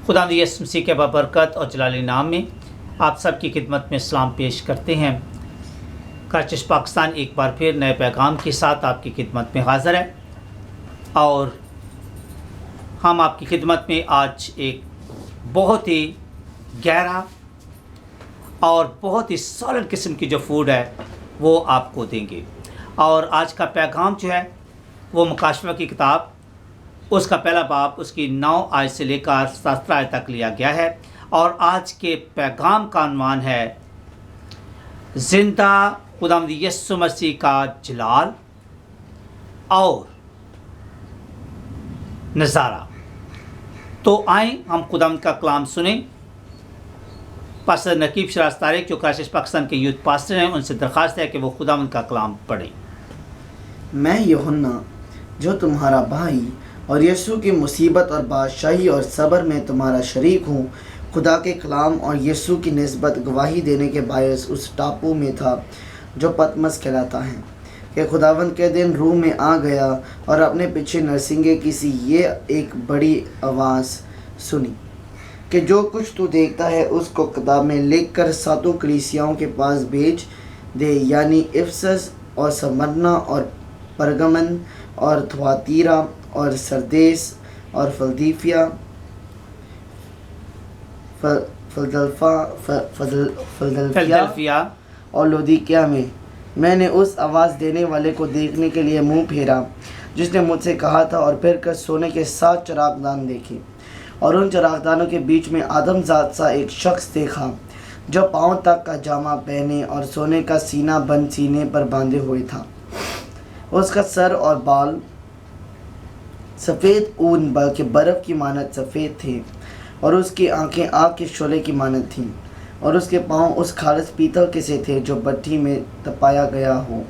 खुदावंद यीशु मसीह के बरकत और जलाली नाम में आप सबकी खिदमत में सलाम पेश करते हैं। क्रस्ट पाकिस्तान एक बार फिर नए पैगाम के साथ आपकी खिदमत में हाज़िर है और हम आपकी खिदमत में आज एक बहुत ही गहरा और बहुत ही सॉलिड किस्म की जो फूड है वो आपको देंगे। और आज का पैगाम जो है वो मुकाशवा की किताब उसका पहला बाब उसकी 9 आयत से लेकर 17 आयत तक लिया गया है। और आज के पैगाम का अनुमान है जिंदा खुदावंद यीशु मसीह का जलाल और नज़ारा। तो आए हम खुदावंद का कलाम सुने। पास्टर नकीब शराज तारिक जो क्रस्ट पाकिस्तान के यूथ पास्टर हैं, उनसे दरख्वास्त है कि वो खुदावंद का कलाम पढ़ें। मैं यूहन्ना जो तुम्हारा भाई और यीशु की मुसीबत और बादशाही और सब्र में तुम्हारा शरीक हूँ, खुदा के कलाम और यीशु की निस्बत गवाही देने के बायस उस टापू में था जो पतमस कहलाता है कि खुदावंद के दिन रूह में आ गया और अपने पीछे नरसिंगे की सी ये एक बड़ी आवाज़ सुनी कि जो कुछ तू देखता है उसको किताब में लिख कर 7 कलीसियाओं के पास भेज दे, यानी इफसस और स्मरना और परगमन और थुआतीरा और सरदेस और फिलदल्फिया और लौदीकिया में। मैंने उस आवाज़ देने वाले को देखने के लिए मुंह फेरा जिसने मुझसे कहा था, और फिर कर सोने के 7 चरागदान देखे, और उन चरागदानों के बीच में आदमजात सा एक शख्स देखा जो पाँव तक का जामा पहने और सोने का सीना बंद सीने पर बांधे हुए था। उसका सर और बाल सफ़ेद ऊन बल्कि बर्फ़ की मानद सफ़ेद थे, और उसकी आंखें आग के शोले की मानद थीं, और उसके पाँव उस खालिस पीतल के से थे जो भट्ठी में तपाया गया हो,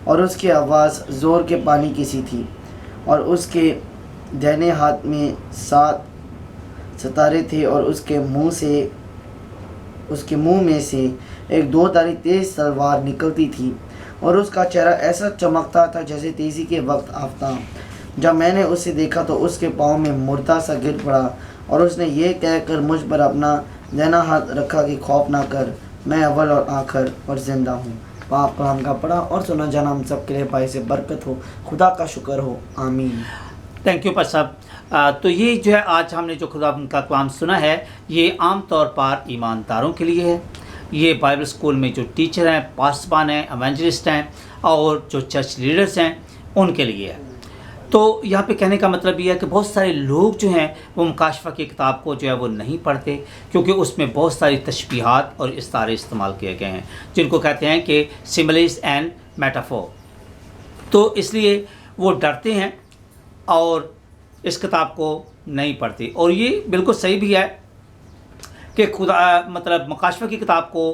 और उसकी आवाज़ ज़ोर के पानी की सी थी, और उसके दाहिने हाथ में 7 सितारे थे, और उसके मुंह में से एक 2 धारी तेज़ तलवार निकलती थी, और उसका चेहरा ऐसा चमकता था जैसे तेज़ी के वक्त आफ्ताब। जब मैंने उसे देखा तो उसके पाँव में मुर्दा सा गिर पड़ा, और उसने ये कहकर मुझ पर अपना दाहिना हाथ रखा कि खौफ ना कर, मैं अव्वल और आखिर और ज़िंदा हूँ। पाक कलाम का पढ़ा और सुना जाना हम सब के लिए भाई से बरकत हो। खुदा का शुक्र हो, आमीन। थैंक यू पास्टर साहब। तो ये जो है आज हमने जो खुदा का कलाम सुना है ये आम तौर पर ईमानदारों के लिए है। ये बाइबल स्कूल में जो टीचर हैं, पासबान हैं, एवेंजलिस्ट हैं और जो चर्च लीडर्स हैं उनके लिए है। तो यहाँ पे कहने का मतलब ये है कि बहुत सारे लोग जो हैं वो मुकाशवा की किताब को जो है वो नहीं पढ़ते, क्योंकि उसमें बहुत सारी तशबीहात और इस्तारे इस्तेमाल किए गए हैं जिनको कहते हैं कि सिमिलीज एंड मेटाफोर। तो इसलिए वो डरते हैं और इस किताब को नहीं पढ़ते। और ये बिल्कुल सही भी है कि खुदा मतलब मुकाशवा की किताब को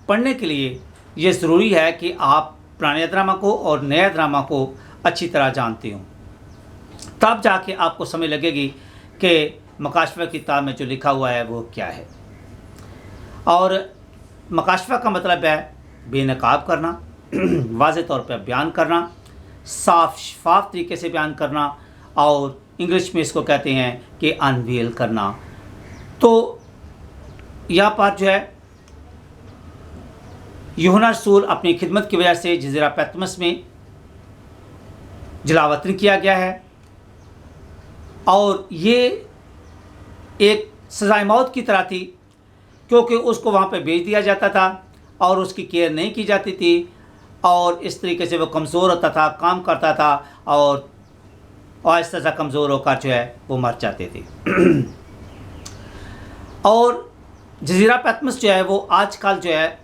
पढ़ने के लिए ये ज़रूरी है कि आप पुराने ड्रामा को और नया ड्रामा को अच्छी तरह जानते हो, तब जाके आपको समझ लगेगी कि मुकाशवा की किताब में जो लिखा हुआ है वो क्या है। और मुकाशवा का मतलब है बेनकाब करना, वाज़ेह तौर पर बयान करना, साफ शफाफ तरीके से बयान करना, और इंग्लिश में इसको कहते हैं कि अनवील करना। तो यहाँ पर जो है यूहन्ना रसूल अपनी खिदमत की वजह से जज़ीरा पतमस में जलावतन किया गया है, और ये एक सज़ाए मौत की तरह थी क्योंकि उसको वहाँ पे भेज दिया जाता था और उसकी केयर नहीं की जाती थी, और इस तरीके से वो कमज़ोर होता था, काम करता था, और आहिस्ता सा कमज़ोर होकर जो है वो मर जाते थे। और जज़ीरा पतमस जो है वो आजकल जो है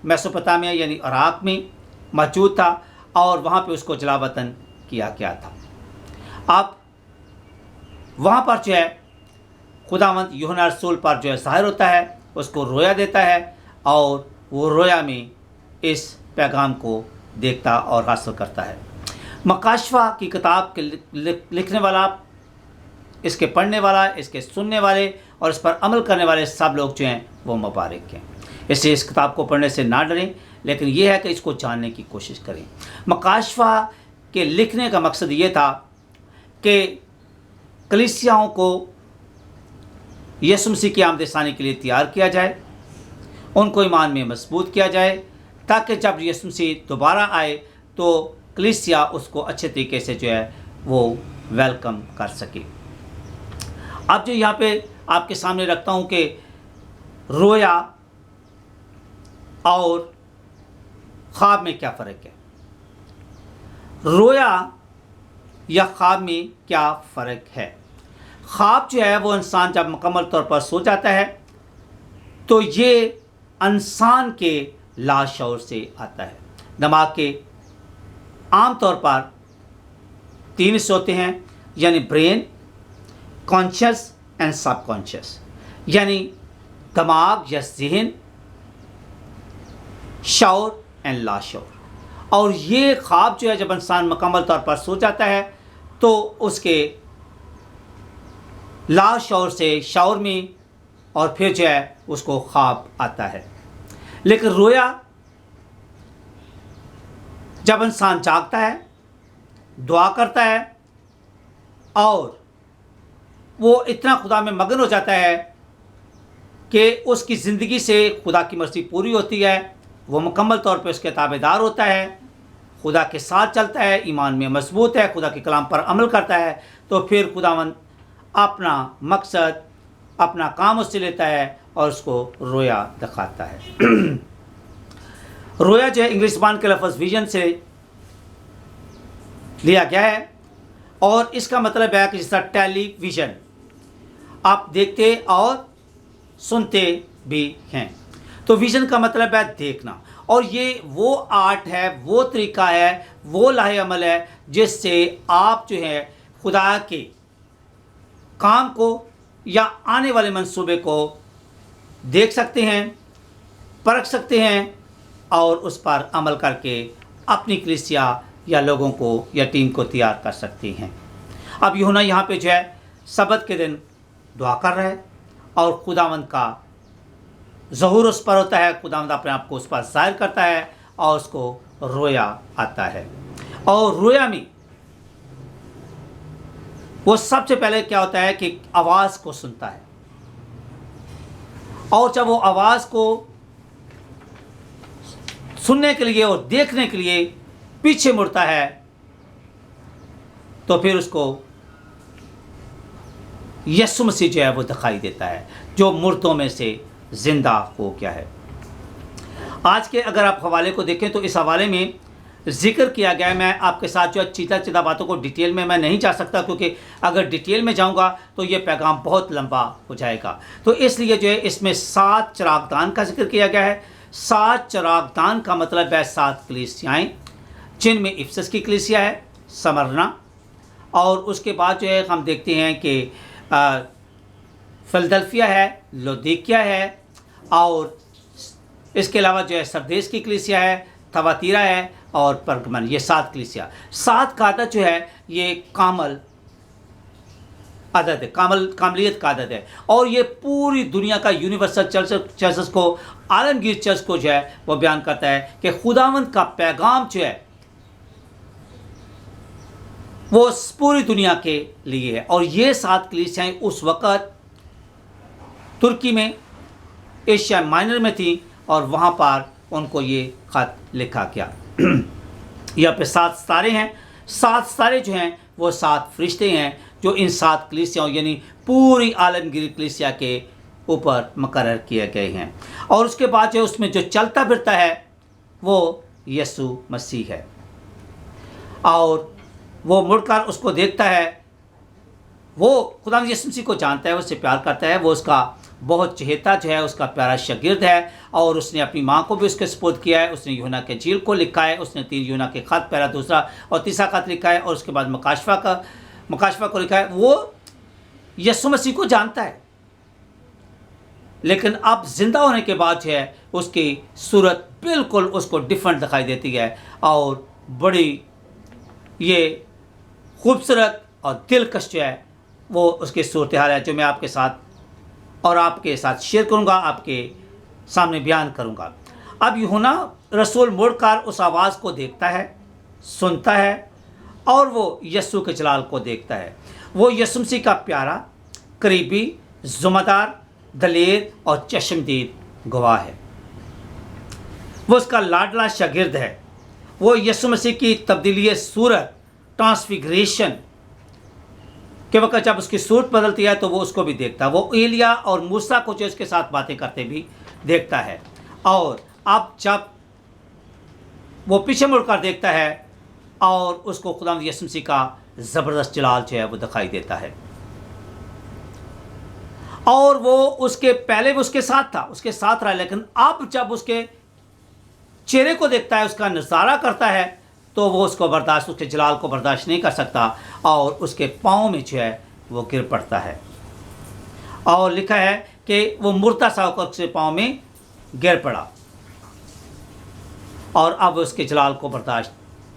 मेसोपोटामिया यानी इराक़ में मौजूद था, और वहाँ पे उसको जलावतन किया गया था। अब वहाँ पर जो है खुदावंद यूहन्ना रसूल पर जो है ज़ाहिर होता है, उसको रोया देता है, और वो रोया में इस पैगाम को देखता और हासिल करता है। मुकाशवा की किताब के लिखने वाला, इसके पढ़ने वाला, इसके सुनने वाले और इस पर अमल करने वाले सब लोग जो हैं वो मुबारक हैं। इसलिए इस किताब को पढ़ने से ना डरें, लेकिन यह है कि इसको जानने की कोशिश करें। मुकाशवा के लिखने का मकसद ये था कि कलीसियाओं को यीशु मसीह की आमद-ए-सानी के लिए तैयार किया जाए, उनको ईमान में मजबूत किया जाए, ताकि जब यीशु मसीह दोबारा आए तो कलीसिया उसको अच्छे तरीके से जो है वो वेलकम कर सके। अब जो यहाँ पे आपके सामने रखता हूँ कि रोया और ख्वाब में क्या फ़र्क है। रोया या ख्वाब में क्या फ़र्क है। ख्वाब जो है वो इंसान जब मुकम्मल तौर पर सो जाता है तो ये इंसान के लाशऊर से आता है। दिमाग के आम तौर पर 3 हिस्से होते हैं, यानी ब्रेन, कॉन्शियस एंड सबकॉन्शियस, यानी दिमाग या ज़हन, शऊर एंड लाशऊर। और ये ख्वाब जो है जब इंसान मुकम्मल तौर पर सो जाता है तो उसके लाशऊर से शऊर में और फिर जो है उसको ख्वाब आता है। लेकिन रोया जब इंसान जागता है, दुआ करता है और वो इतना खुदा में मगन हो जाता है कि उसकी ज़िंदगी से खुदा की मर्ज़ी पूरी होती है, वो मुकम्मल तौर पे उसके ताबेदार होता है, खुदा के साथ चलता है, ईमान में मजबूत है, खुदा के कलाम पर अमल करता है, तो फिर खुदावंद अपना मकसद, अपना काम उससे लेता है और उसको रोया दिखाता है। रोया जो है इंग्लिश ज़बान के लफ्ज़ विजन से लिया गया है और इसका मतलब है कि जैसा टेलीविज़न आप देखते और सुनते भी हैं, तो विज़न का मतलब है देखना। और ये वो आर्ट है, वो तरीका है, वो लाहे अमल है जिससे आप जो है खुदा के काम को या आने वाले मंसूबे को देख सकते हैं, परख सकते हैं और उस पर अमल करके अपनी कलीसिया या लोगों को या टीम को तैयार कर सकते हैं। अब यूहन्ना यहाँ पे जो है सब्त के दिन दुआ कर रहा है और खुदावंद का ज़हूर उस पर होता है, खुदावंद अपने आप को उस पर ज़ाहिर करता है और उसको रोया आता है। और रोया में वो सबसे पहले क्या होता है कि आवाज़ को सुनता है और जब वो आवाज़ को सुनने के लिए और देखने के लिए पीछे मुड़ता है तो फिर उसको यीशु मसीह जो है वो दिखाई देता है, जो मुर्दों में से ज़िंदा हो गया है। आज के अगर आप हवाले को देखें तो इस हवाले में जिक्र किया गया है। मैं आपके साथ जो है चीता बातों को डिटेल में मैं नहीं जा सकता, क्योंकि अगर डिटेल में जाऊंगा तो ये पैगाम बहुत लंबा हो जाएगा। तो इसलिए जो है इसमें 7 चिरागदान का जिक्र किया गया है। 7 चिरागदान का मतलब है 7 कलीसियाएँ, जिनमें इफिसस की कलीसिया है, स्मरना, और उसके बाद जो है हम देखते हैं कि फिलडेल्फिया है, लौदीकिया है, और इसके अलावा जो है सरदेस की कलीसिया है, थवातीरा है और परगमन। ये 7 कलीसिया। 7 का आदत जो है ये कामल आदत है, कामलियत का आदत है, और ये पूरी दुनिया का यूनिवर्सल चर्चेस को, आलमगीर चर्च को जो है वो बयान करता है कि खुदावंद का पैगाम जो है वो पूरी दुनिया के लिए है। और ये 7 कलीसियाएँ उस वक़्त तुर्की में, एशिया माइनर में थी और वहाँ पर उनको ये ख़त लिखा गया। यहाँ पे 7 सितारे हैं। 7 सितारे जो हैं वो 7 फरिश्ते हैं जो इन 7 कलीसियाओं यानी पूरी आलमगीर कलीसिया के ऊपर मुकर्रर किए गए हैं। और उसके बाद जो उसमें जो चलता फिरता है वो यीशु मसीह है, और वो मुड़कर उसको देखता है, वो खुदा यीशु मसीह को जानता है, उससे प्यार करता है, वो उसका बहुत चहेता जो है, उसका प्यारा शागिर्द है, और उसने अपनी माँ को भी उसके सपुर्द किया है। उसने यूहन्ना के इंजील को लिखा है, उसने 3 यूहन्ना के खत, पहला, दूसरा और तीसरा खत लिखा है, और उसके बाद मकाशफा को लिखा है। वो यीशु मसीह को जानता है, लेकिन अब जिंदा होने के बाद जो है उसकी सूरत बिल्कुल उसको डिफरेंट दिखाई देती है, और बड़ी ये खूबसूरत और दिलकश जो है वो उसकी सूरत हाल है, जो मैं आपके साथ शेयर करूंगा, आपके सामने बयान करूंगा। अब यूहन्ना रसूल मुड़कर उस आवाज़ को देखता है, सुनता है, और वो यीशु के जलाल को देखता है। वो यीशु मसीह का प्यारा, करीबी, ज़िम्मेदार, दलेर और चश्मदीद गवाह है। वो उसका लाडला शागिर्द है। वो यीशु मसीह की तब्दीली सूरत, ट्रांसफिगरेशन के वक्त जब उसकी सूरत बदलती है तो वो उसको भी देखता है। वो एलिया और मूसा को जो उसके साथ बातें करते भी देखता है। और अब जब वो पीछे मुड़कर देखता है और उसको खुदा यीशु मसीह का ज़बरदस्त जलाल जो है वो दिखाई देता है। और वो उसके पहले भी उसके साथ था, उसके साथ रहा, लेकिन अब जब उसके चेहरे को देखता है, उसका नज़ारा करता है, तो वो उसके जलाल को बर्दाश्त नहीं कर सकता और उसके पाँव में जो है वो गिर पड़ता है। और लिखा है कि वो मुर्दा सा होकर उसके पाँव में गिर पड़ा और अब उसके जलाल को बर्दाश्त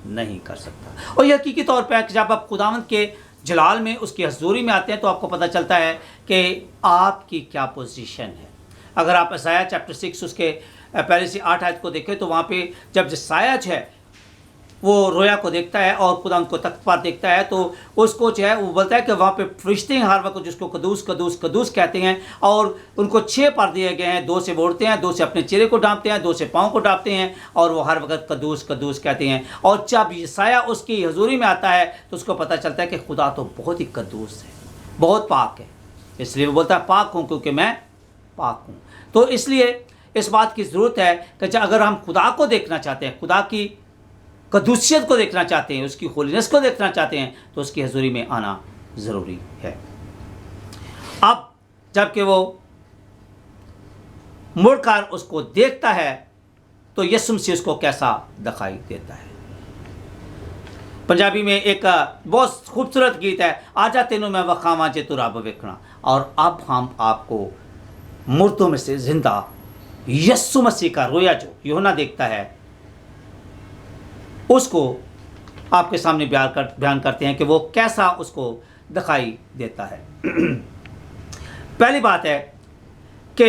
नहीं कर सकता। और यह हकीकी तौर पर जब आप खुदावंद के जलाल में, उसकी हजूरी में आते हैं तो आपको पता चलता है कि आपकी क्या पोजीशन है। अगर आप यशायाह चैप्टर 6 उसके पहले से 8 आयत को देखें तो वहाँ पे जब यशायाह जो है वो रोया को देखता है और खुदा उनको तख्त पर देखता है तो उसको जो है वो बोलता है कि वहाँ पे फरिश्ते हर वक्त जिसको कदूस कदूस कदूस कहते हैं और उनको 6 पर दिए गए हैं, 2 से बोलते हैं, 2 से अपने चेहरे को ढांपते हैं, 2 से पाँव को ढांपते हैं और वो हर वक्त कदूस कदूस कहते हैं। और जब यशायाह उसकी हजूरी में आता है तो उसको पता चलता है कि खुदा तो बहुत ही कदूस है, बहुत पाक है। इसलिए वो बोलता है पाक हूँ क्योंकि मैं पाक हूँ। तो इसलिए इस बात की ज़रूरत है कि अगर हम खुदा को देखना चाहते हैं, खुदा की कदूसियत को देखना चाहते हैं, उसकी होलीनेस को देखना चाहते हैं, तो उसकी हजूरी में आना ज़रूरी है। अब जबकि वो मुड़कर उसको देखता है तो यीशु मसीह उसको कैसा दिखाई देता है। पंजाबी में एक बहुत खूबसूरत गीत है, आजा तेनों मैं वखावा जे तू रब वेखना। और अब हम आपको मुर्दों में से जिंदा यीशु मसीह का रोया जो यूहन्ना देखता है उसको आपके सामने बयान करते हैं कि वो कैसा उसको दिखाई देता है। पहली बात है कि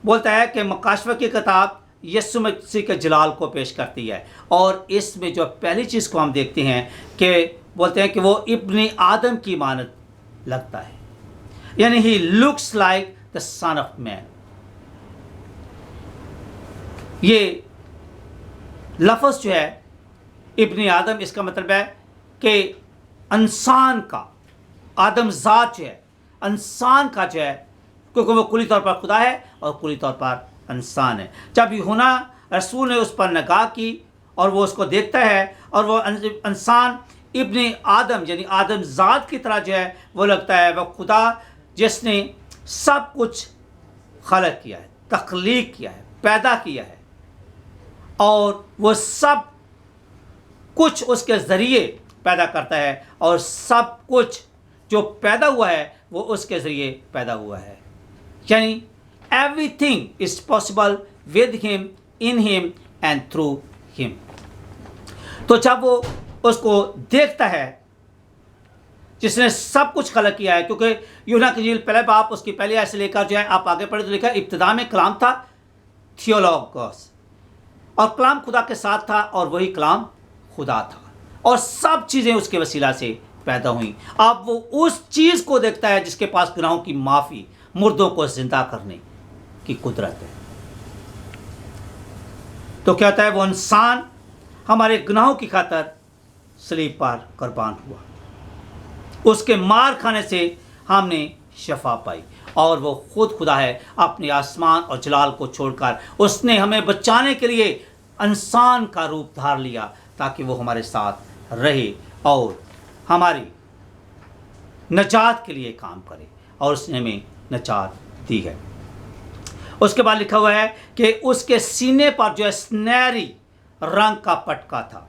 बोलता है कि मकाशवा की किताब यीशु मसीह के जलाल को पेश करती है और इसमें जो पहली चीज़ को हम देखते हैं कि बोलते हैं कि वो इब्ने आदम की मानत लगता है, यानी he looks like the son of man. ये लफ्ज़ जो है इब्ने आदम, इसका मतलब है कि इंसान का, आदम ज़ात जो है इंसान का जो है, क्योंकि वो कुली तौर पर खुदा है और कुली तौर पर इंसान है। जब यूहन्ना रसूल ने उस पर निगाह की और वो उसको देखता है और वो इंसान इब्ने आदम यानी आदम ज़ात की तरह जो है वो लगता है। वह खुदा जिसने सब कुछ खलक किया है, तख्लीक किया है, पैदा किया है और वो सब कुछ उसके ज़रिए पैदा करता है और सब कुछ जो पैदा हुआ है वो उसके ज़रिए पैदा हुआ है। यानी everything is possible with him, in him and through him. तो जब वो उसको देखता है जिसने सब कुछ खलक किया है, क्योंकि यूहन्ना की इंजील पहले बाप उसकी पहली आयत से लेकर जो है आप आगे पढ़े तो लिखा इब्तिदा में कलाम था, थियोलॉगोस, और कलाम खुदा के साथ था और वही कलाम खुदा था और सब चीज़ें उसके वसीला से पैदा हुई। अब वो उस चीज़ को देखता है जिसके पास गुनाहों की माफ़ी, मुर्दों को जिंदा करने की कुदरत है। तो क्या होता है, वो इंसान हमारे गुनाहों की खातर सलीब पर कुर्बान हुआ, उसके मार खाने से हमने शफा पाई और वो खुद खुदा है। अपने आसमान और जलाल को छोड़कर उसने हमें बचाने के लिए इंसान का रूप धार लिया ताकि वो हमारे साथ रहे और हमारी नजात के लिए काम करे और उसने हमें नजात दी है। उसके बाद लिखा हुआ है कि उसके सीने पर जो है सुनहरी रंग का पटका था,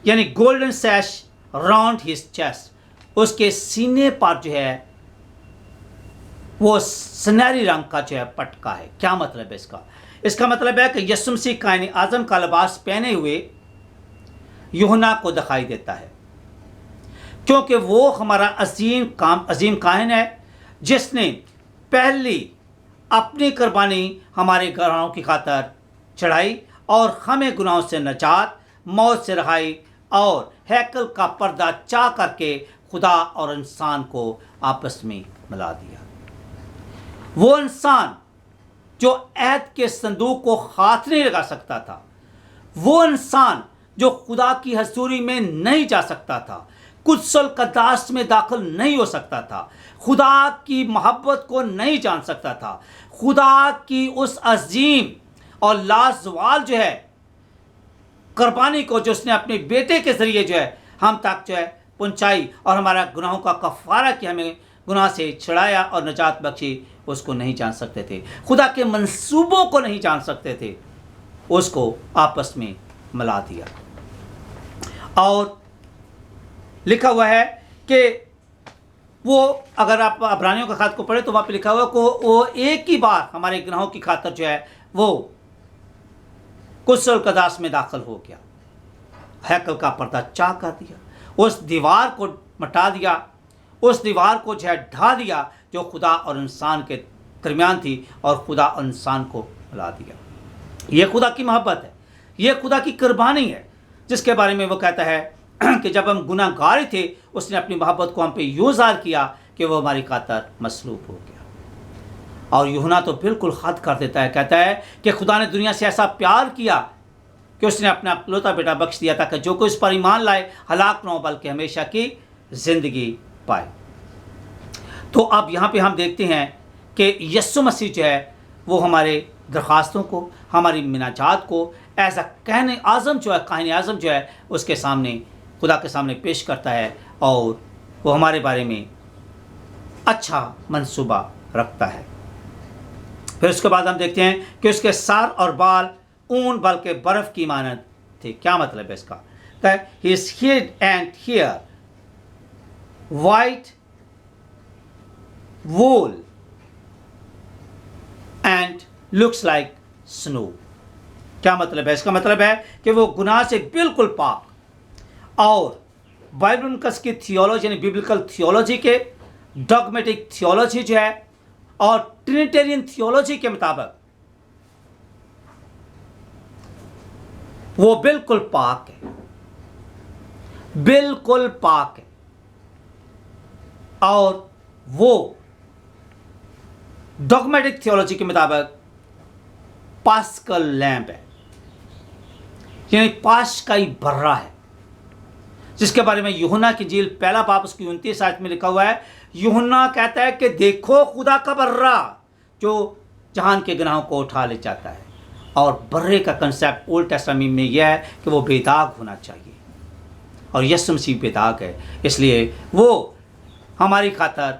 यानी गोल्डन सैश राउंड हिज चेस्ट। उसके सीने पर जो है वो सुनहरी रंग का जो है पटका है। क्या मतलब है इसका? इसका मतलब है कि यीशु मसीह कायने आज़म का लिबास पहने हुए यूहन्ना को दिखाई देता है, क्योंकि वो हमारा अजीम काहिन है जिसने पहली अपनी कुर्बानी हमारे गुनाहों की खातर चढ़ाई और हमें गुनाहों से नजात, मौत से रहाई और हैकल का पर्दा चाह करके खुदा और इंसान को आपस में मिला दिया। वो इंसान जो ऐद के संदूक को हाथ नहीं लगा सकता था, वो इंसान जो खुदा की हजूरी में नहीं जा सकता था, कुदसल कदास में दाखिल नहीं हो सकता था, खुदा की मोहब्बत को नहीं जान सकता था, खुदा की उस अजीम और लाजवाल जो है कुर्बानी को जो उसने अपने बेटे के जरिए जो है हम तक जो है पहुंचाई और हमारा गुनाहों का कफारा कि हमें गुनाह से छुड़ाया और निजात बख्शी, उसको नहीं जान सकते थे। खुदा के मंसूबों को नहीं जान सकते थे, उसको आपस में मिला दिया। और लिखा हुआ है कि वो, अगर आप अब्रानियों का खात को पढ़े तो वहाँ पे लिखा हुआ है कि वो एक ही बार हमारे गुनाहों की खातिर जो है वो कुसल कदास में दाखिल हो गया, हैकल का पर्दा चाक कर दिया, उस दीवार को मिटा दिया, उस दीवार को जो है ढा दिया जो खुदा और इंसान के दरमियान थी, और खुदा और इंसान को मिला दिया। ये खुदा की मोहब्बत है, ये खुदा की कुर्बानी है, जिसके बारे में वो कहता है कि जब हम गुनाहगार थे उसने अपनी मोहब्बत को हम पे यूँ ज़ाहिर किया कि वो हमारी खातिर मसलूब हो गया। और यूहन्ना तो बिल्कुल हद कर देता है, कहता है कि खुदा ने दुनिया से ऐसा प्यार किया कि उसने अपना इकलौता बेटा बख्श दिया ताकि जो कोई उस पर ईमान लाए हलाक न हो बल्कि हमेशा की ज़िंदगी पाए। तो अब यहाँ पे हम देखते हैं कि यीशु मसीह जो है वो हमारे दरख्वास्तों को, हमारी मिनाजात को एज अ कहने आज़म जो है, काहिन आज़म जो है उसके सामने, खुदा के सामने पेश करता है, और वो हमारे बारे में अच्छा मंसूबा रखता है। फिर उसके बाद हम देखते हैं कि उसके सर और बाल ऊन बल्कि बर्फ़ की मानद थे। क्या मतलब है इसका? His head and hair white wool and looks like snow। क्या मतलब है? इसका मतलब है कि वो गुनाह से बिल्कुल पाक, और बाइबल की थियोलॉजी यानी बिब्लिकल थियोलॉजी के, डॉगमेटिक थियोलॉजी जो है और ट्रिनिटेरियन थियोलॉजी के मुताबिक वो बिल्कुल पाक है, बिल्कुल पाक है, और वो डॉगमेटिक थियोलॉजी के मुताबिक पास्कल लैम्प है, यानी पाश का ही बर्रा है, जिसके बारे में यूहन्ना की इंजील पहला बाब उसकी 29 आयत में लिखा हुआ है। यूहन्ना कहता है कि देखो खुदा का बर्रा जो जहान के गुनाहों को उठा ले जाता है। और बर्रे का कंसेप्ट ओल्ड टेस्टामेंट में यह है कि वो बेदाग होना चाहिए, और यीशु मसीह बेदाग है, इसलिए वो हमारी खातिर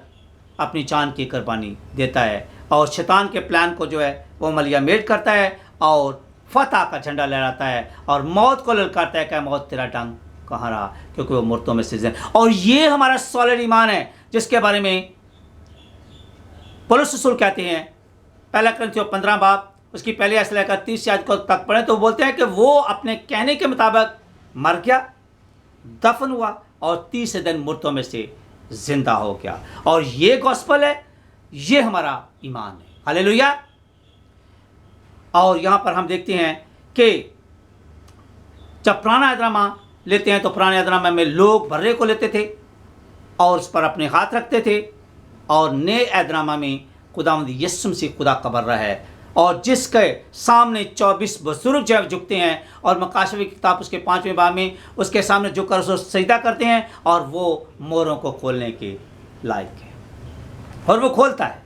अपनी जान की कुर्बानी देता है, और शैतान के प्लान को जो है वो मलियामेट करता है, और फतह का झंडा लहराता है, और मौत को ललकारता है कि मौत तेरा डंग कहाँ रहा, क्योंकि वो मुर्दों में से जिंदा। और ये हमारा सॉलिड ईमान है, जिसके बारे में पौलुस रसूल कहते हैं, पहला कुरिन्थियों 15 बाब उसकी पहली आयत से लेकर 30 आयत को तक पढ़ें तो बोलते हैं कि वो अपने कहने के मुताबिक मर गया, दफन हुआ, और 30 दिन मुर्दों में से जिंदा हो गया। और ये गॉस्पेल है, ये हमारा ईमान है। हालेलुया। और यहाँ पर हम देखते हैं कि जब पुराना ऐदनामा लेते हैं तो पुराने ऐदनामा में लोग बर्रे को लेते थे और उस पर अपने हाथ रखते थे, और नए ऐदनामा में खुदावंद यीशु मसीह खुदा का बर्रा है, और जिसके सामने 24 बुजुर्ग जो झुकते हैं, और मकाशवी की किताब उसके 5वें बाब में उसके सामने झुककर उसको सजदा करते हैं, और वो मोरों को खोलने के लायक है, और वो खोलता है।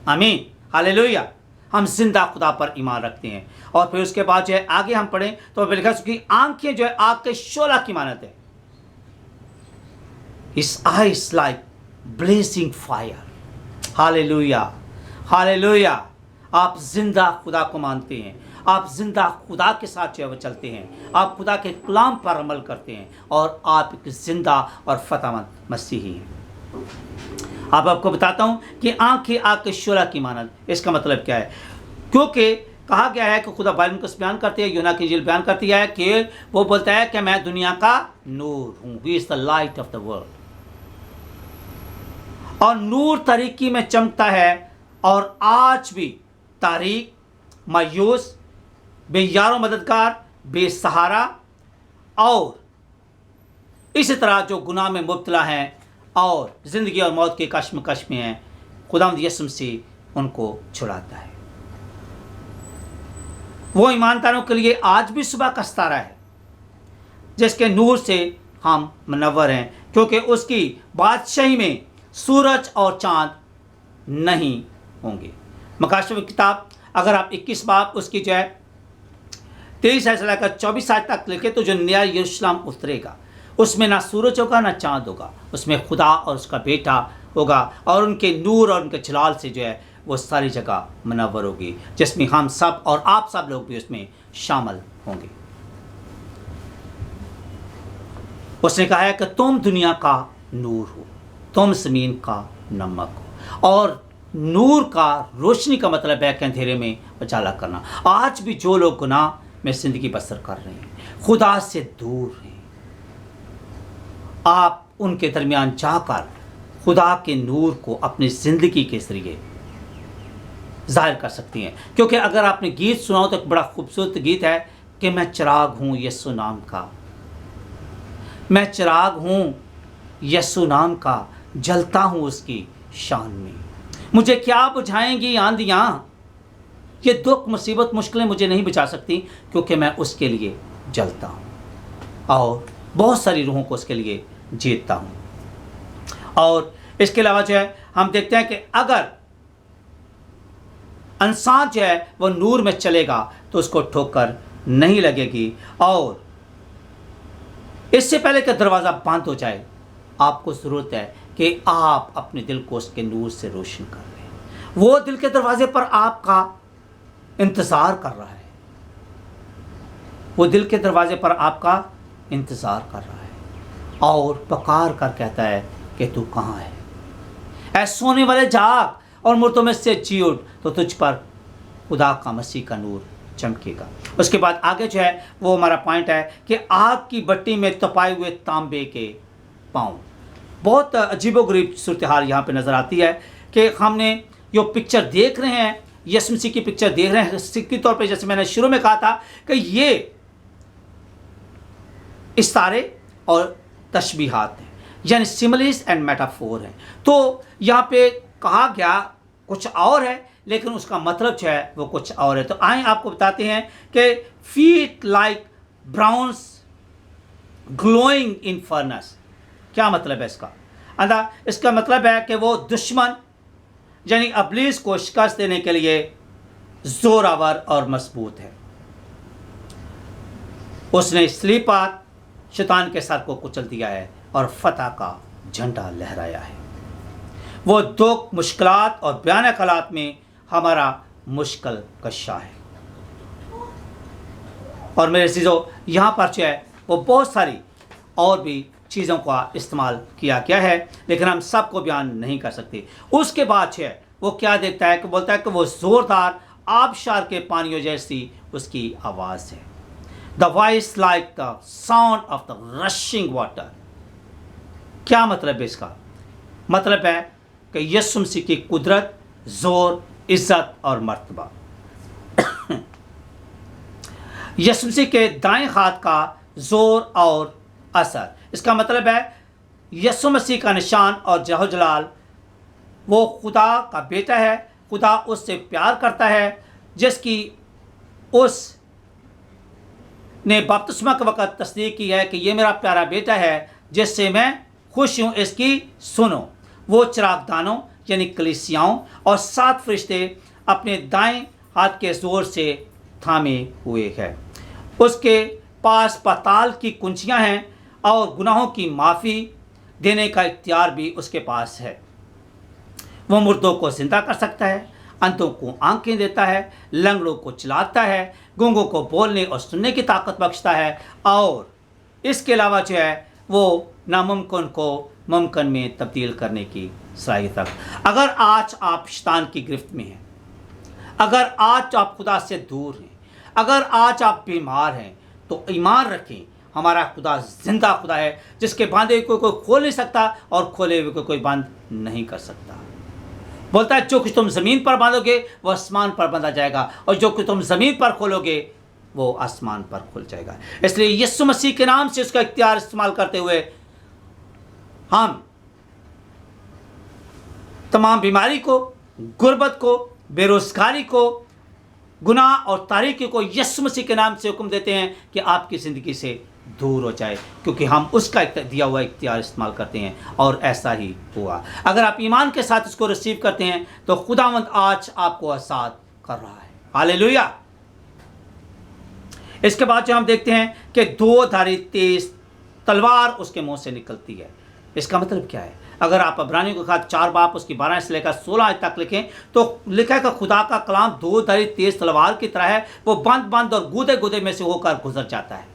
आमीन, हालेलुया। हम जिंदा खुदा पर ईमान रखते हैं। और फिर उसके बाद जो है आगे हम पढ़ें तो लिखा उसकी आंखें जो है आग के शोला की मानत है। His eyes like blazing fire। Hallelujah, hallelujah. आप जिंदा खुदा को मानते हैं, आप जिंदा खुदा के साथ जो है वो चलते हैं, आप खुदा के कलाम पर अमल करते हैं, और आप एक जिंदा और फतेहमंद मसीही हैं। अब आपको बताता हूं कि आंखें आग के शोला की मानद, इसका मतलब क्या है? क्योंकि कहा गया है कि खुदा बाइबल को बयान करते हैं, यूहन्ना की इंजील बयान करती है कि वो बोलता है कि मैं दुनिया का नूर हूं, he is the light of the world. और नूर तारीकी में चमकता है, और आज भी तारीक, मायूस, बेयारो मददगार, बेसहारा, और इसी तरह जो गुनाह में मुब्तला हैं और ज़िंदगी और मौत के कश्मकश में हैं, खुदावंद यीशु मसीह उनको छुड़ाता है। वो ईमानदारों के लिए आज भी सुबह का सितारा है, जिसके नूर से हम मुनव्वर हैं, क्योंकि उसकी बादशाही में सूरज और चांद नहीं होंगे। मकाशिफ की किताब अगर आप 21 बाब उसकी जो है 23 से लेकर 24 आज तक लिखे, तो जो नया यरूशलेम उतरेगा उसमें ना सूरज होगा ना चांद होगा, उसमें खुदा और उसका बेटा होगा, और उनके नूर और उनके जलाल से जो है वो सारी जगह मुनव्वर होगी, जिसमें हम सब और आप सब लोग भी उसमें शामिल होंगे। उसने कहा है कि तुम दुनिया का नूर हो, तुम ज़मीन का नमक हो। और नूर का, रोशनी का मतलब है कि अंधेरे में उजाला करना। आज भी जो लोग गुनाह में ज़िंदगी बसर कर रहे हैं, खुदा से दूर हैं, आप उनके दरमियान जाकर खुदा के नूर को अपनी ज़िंदगी के ज़रिए जाहिर कर सकती हैं। क्योंकि अगर आपने गीत सुना हो तो एक बड़ा खूबसूरत गीत है कि मैं चिराग हूँ यीशु नाम का, मैं चिराग हूँ यीशु नाम का, जलता हूँ उसकी शान में। मुझे क्या बुझाएंगी आंधियाँ, ये दुख मुसीबत मुश्किलें मुझे नहीं बुझा सकती, क्योंकि मैं उसके लिए जलता हूँ और बहुत सारी रूहों को उसके लिए जीतता हूँ। और इसके अलावा जो है हम देखते हैं कि अगर इंसान जो है वो नूर में चलेगा तो उसको ठोकर नहीं लगेगी, और इससे पहले कि दरवाज़ा बंद हो जाए आपको ज़रूरत है कि आप अपने दिल को उसके नूर से रोशन कर लें। वो दिल के दरवाजे पर आपका इंतज़ार कर रहा है, वो दिल के दरवाजे पर आपका इंतज़ार कर रहा है और पुकार कर कहता है कि तू कहाँ है। ऐ सोने वाले जाग और मुर्दों में से जी उठ, तो तुझ पर खुदा का मसीह का नूर चमकेगा। उसके बाद आगे जो है वो हमारा पॉइंट है कि आग की भट्टी में तपाए हुए तांबे के पाँव। बहुत अजीबोगरीब सूरत हाल यहाँ पे नज़र आती है कि हमने जो पिक्चर देख रहे हैं, यीशु मसीह की पिक्चर देख रहे हैं, सिक्की तौर पे जैसे मैंने शुरू में कहा था कि ये इस्तारे और तशबीहात हैं, यानी सिमिलीज एंड मेटाफोर हैं। तो यहाँ पे कहा गया कुछ और है, लेकिन उसका मतलब जो है वो कुछ और है। तो आए आपको बताते हैं कि फीट लाइक ब्राउन्स ग्लोइंग इन फर्नेस, क्या मतलब है इसका? इसका मतलब है कि वो दुश्मन यानी अब्लीस को शिकस्त देने के लिए जोरावर और मजबूत है। उसने सलीब पर शैतान के सर को कुचल दिया है और फतह का झंडा लहराया है। वो दुख, मुश्किलात और भयानक हालात में हमारा मुश्किल कशा है। और मेरे चीज़ों, यहाँ पर जो है वो बहुत सारी और भी चीज़ों का इस्तेमाल किया गया है, लेकिन हम सबको बयान नहीं कर सकते। उसके बाद जो है वो क्या देखता है कि बोलता है कि वो ज़ोरदार आबशार के पानियों जैसी उसकी आवाज़ है। The voice like the sound of the rushing water. क्या मतलब है इसका? मतलब है कि यीशु मसीह की कुदरत, जोर, इज्जत और मर्तबा। यीशु मसीह के दाएं हाथ का जोर और असर। इसका मतलब है यीशु मसीह का निशान और जलाल। वो खुदा का बेटा है, खुदा उससे प्यार करता है, जिसकी उस ने बपतिस्मा के वक़्त तस्दीक की है कि ये मेरा प्यारा बेटा है जिससे मैं खुश हूँ, इसकी सुनो। वो चिरागदानों यानी कलीसियाओं और 7 फरिश्ते अपने दाएं हाथ के जोर से थामे हुए हैं। उसके पास पाताल की कुंजियां हैं और गुनाहों की माफ़ी देने का इख्तियार भी उसके पास है। वो मुर्दों को जिंदा कर सकता है, अंधों को आंखें देता है, लंगड़ों को चलाता है, गूंगों को बोलने और सुनने की ताकत बख्शता है, और इसके अलावा जो है वो नामुमकिन को मुमकिन में तब्दील करने की सलाहियत रखता। अगर आज आप शैतान की गिरफ्त में हैं, अगर आज आप खुदा से दूर हैं, अगर आज आप बीमार हैं, तो ईमान रखें, हमारा खुदा जिंदा खुदा है, जिसके बांधे हुए कोई खोल नहीं सकता और खोले हुए को कोई बंद नहीं कर सकता। बोलता है जो कुछ तुम ज़मीन पर बांधोगे वो आसमान पर बांधा जाएगा, और जो कुछ तुम ज़मीन पर खोलोगे वो आसमान पर खुल जाएगा। इसलिए यीशु मसीह के नाम से उसका इख्तियार इस्तेमाल करते हुए हम तमाम बीमारी को गुर्बत को, बेरोजगारी को, गुनाह और तारीकी को यीशु मसीह के नाम से हुक्म देते हैं कि आपकी ज़िंदगी से दूर हो जाए, क्योंकि हम उसका दिया हुआ इख्तियार इस्तेमाल करते हैं और ऐसा ही हुआ। अगर आप ईमान के साथ इसको रिसीव करते हैं तो खुदावंद आज आपको आज़ाद कर रहा है। हालेलुया। इसके बाद जो हम देखते हैं कि दो धारी तेज तलवार उसके मुंह से निकलती है। इसका मतलब क्या है? अगर आप इब्रानियों के खात 4 बाब उसकी 12 से लेकर 16 तक लिखें तो लिखा है कि खुदा का कलाम दो धारी तेज तलवार की तरह है, वो बंद बंद और गूदे गूदे में से होकर गुजर जाता है।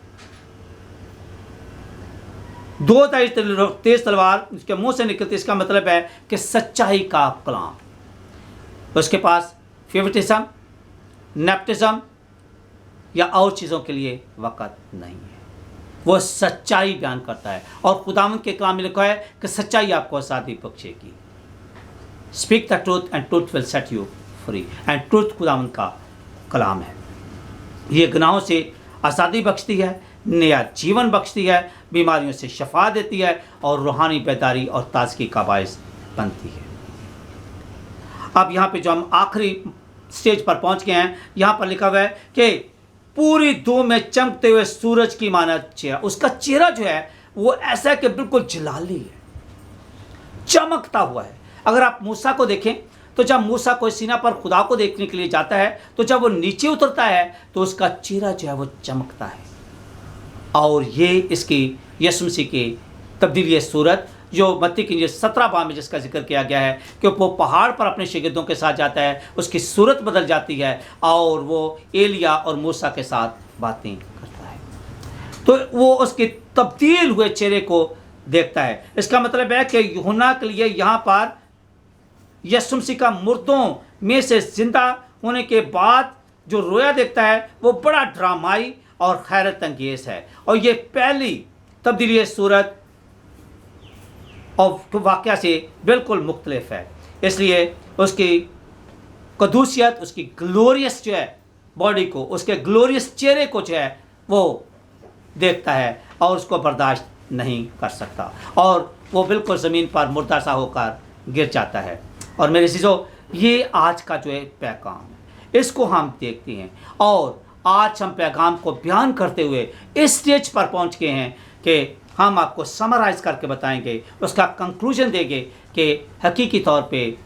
दो धारी तेज तलवार उसके मुंह से निकलती, इसका मतलब है कि सच्चाई का कलाम। उसके पास फेवरेटिज्म, नेपोटिज्म या और चीज़ों के लिए वक़्त नहीं है। वो सच्चाई बयान करता है और खुदावंद के कलाम में लिखा है कि सच्चाई आपको आज़ादी बख्शेगी। Speak the truth and truth will set you free. And truth खुदावंद का कलाम है। ये गुनाहों से आज़ादी बख्शती है, नया जीवन बख्शती है, बीमारियों से शफा देती है और रूहानी बेदारी और ताजगी का बायस बनती है। अब यहाँ पे जो हम आखिरी स्टेज पर पहुँच गए हैं, यहाँ पर लिखा हुआ है कि पूरी धूप में चमकते हुए सूरज की माना चेहरा। उसका चेहरा जो है वो ऐसा है कि बिल्कुल जलाली है, चमकता हुआ है। अगर आप मूसा को देखें तो जब मूसा कोई सीना पर खुदा को देखने के लिए जाता है तो जब वो नीचे उतरता है तो उसका चेहरा जो है वो चमकता है। और ये इसकी यीशु मसीह की तब्दीली सूरत जो मत्ती की इंजील 17 बाब में जिसका जिक्र किया गया है कि वो पहाड़ पर अपने शागिर्दों के साथ जाता है, उसकी सूरत बदल जाती है और वो एलिया और मूसा के साथ बातें करता है, तो वो उसके तब्दील हुए चेहरे को देखता है। इसका मतलब है कि यूहन्ना के लिए यहाँ पर यीशु मसीह का मुर्दों में से जिंदा होने के बाद जो रोया देखता है वो बड़ा ड्रामाई और हैरत अंगेज है। और ये पहली तब्दीली सूरत और वाक़या से बिल्कुल मुख्तलिफ है। इसलिए उसकी कदूसियत, उसकी ग्लोरियस जो है बॉडी को, उसके ग्लोरियस चेहरे को जो है वो देखता है और उसको बर्दाश्त नहीं कर सकता और वो बिल्कुल ज़मीन पर मुर्दा सा होकर गिर जाता है। और मेरे चीज़ों, ये आज का जो है पैगाम है, इसको हम देखते हैं और आज हम पैगाम को बयान करते हुए इस स्टेज पर पहुंच गए हैं कि हम आपको समराइज़ करके बताएंगे, उसका कंक्लूजन देंगे कि हकीकी तौर पे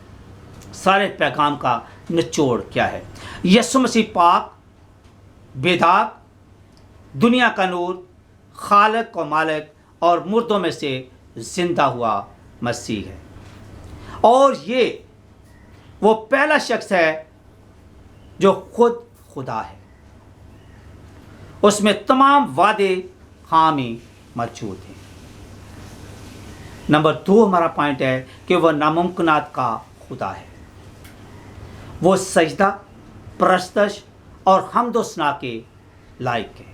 सारे पैगाम का निचोड़ क्या है। यीशु मसीह पाक, बेदाग, दुनिया का नूर, खालिक और मालिक और मुर्दों में से ज़िंदा हुआ मसीह है और ये वो पहला शख्स है जो खुद खुदा है। उसमें तमाम वादे हामी मौजूद हैं। नंबर 2 हमारा पॉइंट है कि वह नामुमकिनात का खुदा है। वो सजदा, परस्तश और हम्दो सना के लायक है।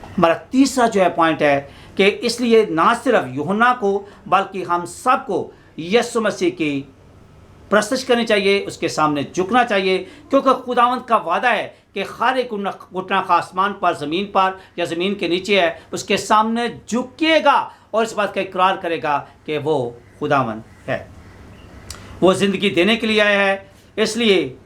हमारा तीसरा जो है पॉइंट है कि इसलिए ना सिर्फ यूहन्ना को बल्कि हम सबको यीशु मसीह की प्रस्तश करनी चाहिए, उसके सामने झुकना चाहिए, क्योंकि खुदावंद का वादा है कि हर एक घुटना का आसमान पर, ज़मीन पर या ज़मीन के नीचे है, उसके सामने झुकेगा और इस बात का इकरार करेगा कि वो खुदावंद है। वो ज़िंदगी देने के लिए आया है, इसलिए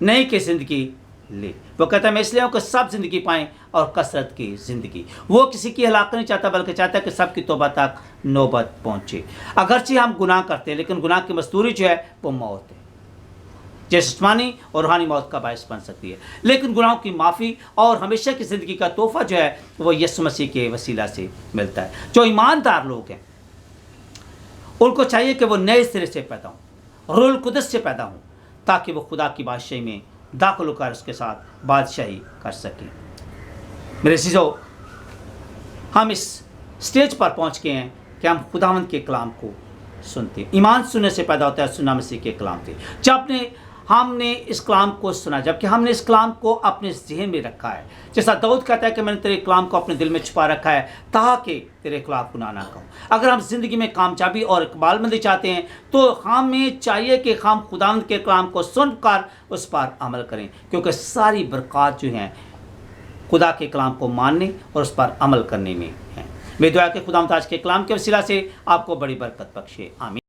नहीं कि ज़िंदगी ले। वो कहता है मैं इसलिए हूँ कि सब ज़िंदगी पाएँ और कसरत की ज़िंदगी। वो किसी की हलाकत नहीं चाहता बल्कि चाहता है कि सब की तौबा तक नौबत पहुँचे। अगरचे हम गुनाह करते हैं लेकिन गुनाह की मजदूरी जो है वो मौत है, जो जिस्मानी और रूहानी मौत का बायस बन सकती है। लेकिन गुनाहों की माफ़ी और हमेशा की ज़िंदगी का तोहफ़ा जो है वो यीशु मसीह के वसीला से मिलता है। जो ईमानदार लोग हैं उनको चाहिए कि वो नए सिरे से पैदा हों, रूहुल कुद्दस से पैदा हों, ताकि वो खुदा की बादशाही में दाखिल होकर उसके साथ बादशाही कर सकें। मेरे अज़ीज़ों, हम इस स्टेज पर पहुंच गए हैं कि हम खुदावंद के कलाम को सुनते हैं। ईमान सुनने से पैदा होता है, सुनना मसीह के कलाम से। जब हमने इस कलाम को सुना, जबकि हमने इस कलाम को अपने ज़हन में रखा है, जैसा दाऊद कहता है कि मैंने तेरे कलाम को अपने दिल में छुपा रखा है ताकि तेरे खिलाफ गुनाह ना कहूँ। अगर हम ज़िंदगी में कामयाबी और इकबालमंदी चाहते हैं तो हमें चाहिए कि हम खुदावंद के कलाम को सुनकर उस पर अमल करें, क्योंकि सारी बरक़ात जो हैं खुदा के कलाम को मानने और उस पर अमल करने में हैं। मैं दुआ कि खुदावंद आज के कलाम के वसीला से आपको बड़ी बरकत बख्शे। आमीन।